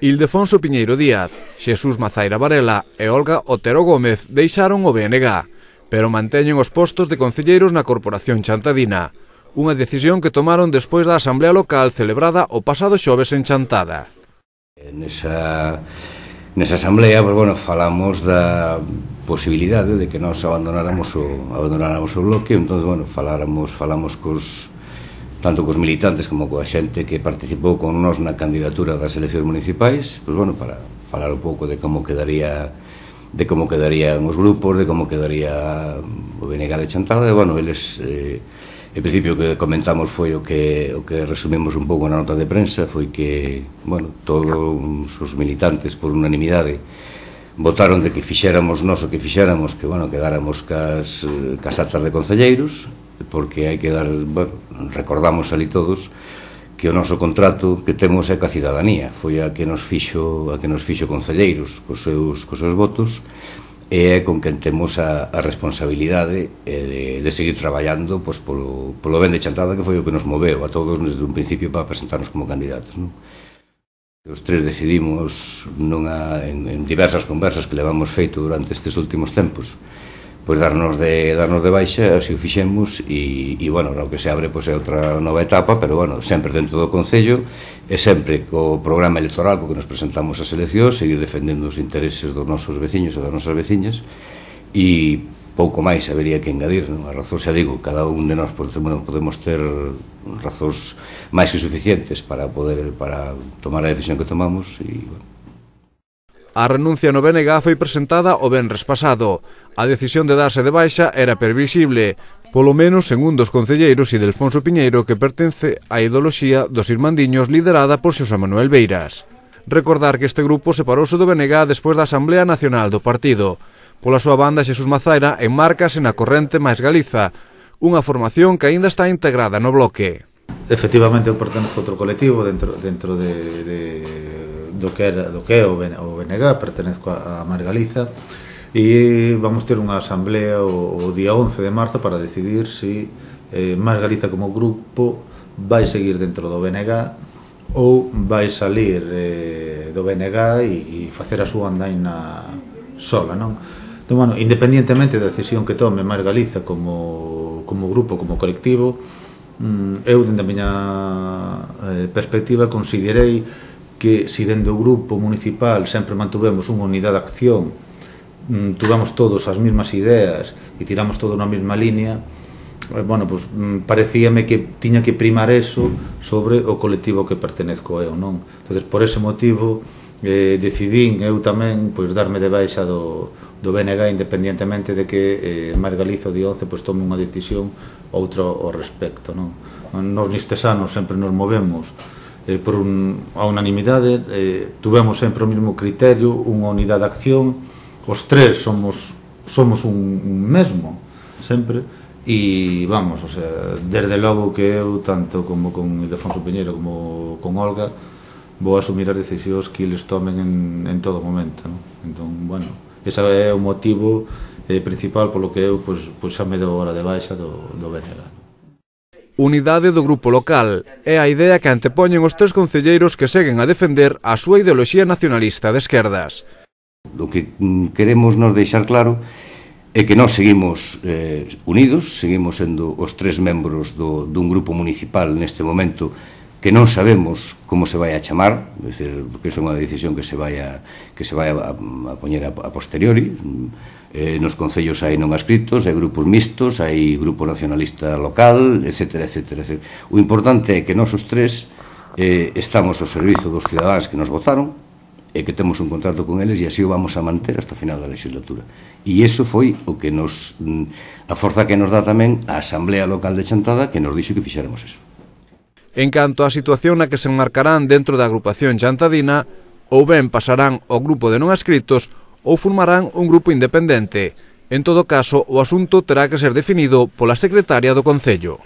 Ildefonso Piñeiro Díaz, Xesús Mazaira Varela e Olga Otero Gómez deixaron o BNG, pero manteñen os postos de concelleiros na Corporación Chantadina, unha decisión que tomaron despois da asamblea local celebrada o pasado xoves en Chantada. Nesa asamblea, falamos da posibilidade de que nós abandonáramos o bloque, entón, falamos tanto cos militantes como coa xente que participou con nós na candidatura das eleccións municipais, para falar un pouco de como quedarían os grupos, de como quedaría o BNG de Chantada, e, eles, en principio, o que comentamos foi o que resumimos un pouco na nota de prensa, foi que, todos os militantes, por unanimidade, votaron de que fixéramos nós o que fixéramos, que, quedáramos cas actas de concelleiros, porque hai que dar, recordamos ali todos que o noso contrato que temos é ca cidadanía, foi a que nos fixo concelleiros cos seus votos, e é con quen temos a responsabilidade de seguir traballando polo ben de Chantada, que foi o que nos moveu a todos desde un principio para presentarnos como candidatos. Os tres decidimos en diversas conversas que levamos feito durante estes últimos tempos, darnos de baixa, así o fixemos, e o que se abre é outra nova etapa, pero sempre dentro do Concello e sempre co programa electoral, porque nos presentamos as eleccións, seguir defendendo os intereses dos nosos veciños e das nosas veciñas, e pouco máis habería que engadir. A razón, xa digo, cada un de nós podemos ter razóns máis que suficientes para tomar a decisión que tomamos, e A renuncia no BNG foi presentada o venres pasado. A decisión de darse de baixa era previsible, polo menos en un dos concelleiros, Ildefonso Piñeiro, que pertence á ideoloxía dos Irmandiños liderada por Xosé Manuel Beiras. Recordar que este grupo separouse do BNG despois da Asamblea Nacional do partido. Pola súa banda, Xesús Mazaira enmárcase na Corrente Máis Galiza, unha formación que aínda está integrada no bloque. Efectivamente, eu pertenezco a outro colectivo dentro do que é o BNG, pertenezco a Máis Galiza, e vamos ter unha asamblea o día 11 de marzo para decidir se Máis Galiza como grupo vai seguir dentro do BNG ou vai salir do BNG e facer a súa andaina sola, non? Entón, independientemente da decisión que tome Máis Galiza como grupo, como colectivo, eu, dende a miña perspectiva, considerei que se dentro do grupo municipal sempre mantuvemos unha unidade de acción, tuvamos todos as mesmas ideas e tiramos todo na mesma línea, parecíame que tiña que primar eso sobre o colectivo que pertenezco eu, non? Entón, por ese motivo, decidín eu tamén darme de baixa do BNG, independientemente de que Máis Galiza o día 11 tome unha decisión outra ao respecto, non? Nos nestes anos sempre nos movemos por a unanimidade, tuvemos sempre o mesmo criterio, unha unidade de acción, os tres somos un mesmo, sempre, e desde logo que eu, tanto como con Ildefonso Piñeiro como con Olga, vou asumir as decisións que eles tomen en todo momento, non? Entón, ese é o motivo principal polo que eu xa me dou hora de baixa do BNG. Unidade do grupo local é a idea que antepoñen os tres concelleiros que seguen a defender a súa ideoloxía nacionalista de esquerdas. O que queremos nos deixar claro é que nós seguimos unidos, seguimos sendo os tres membros dun grupo municipal neste momento que non sabemos como se vai a chamar, porque é unha decisión que se vai a poñer a posteriori. Nos concellos hai non adscritos, hai grupos mixtos, hai grupo nacionalista local, etc. O importante é que nós os tres estamos ao servizo dos cidadáns que nos votaron e que temos un contrato con eles, e así o vamos a manter hasta o final da legislatura. E iso foi o que a forza que nos dá tamén a Asamblea Local de Chantada, que nos dixo que fixéramos eso. En canto á situación na que se enmarcarán dentro da agrupación chantadina, ou ben pasarán ao grupo de non adscritos ou formarán un grupo independente. En todo caso, o asunto terá que ser definido pola secretaria do Concello.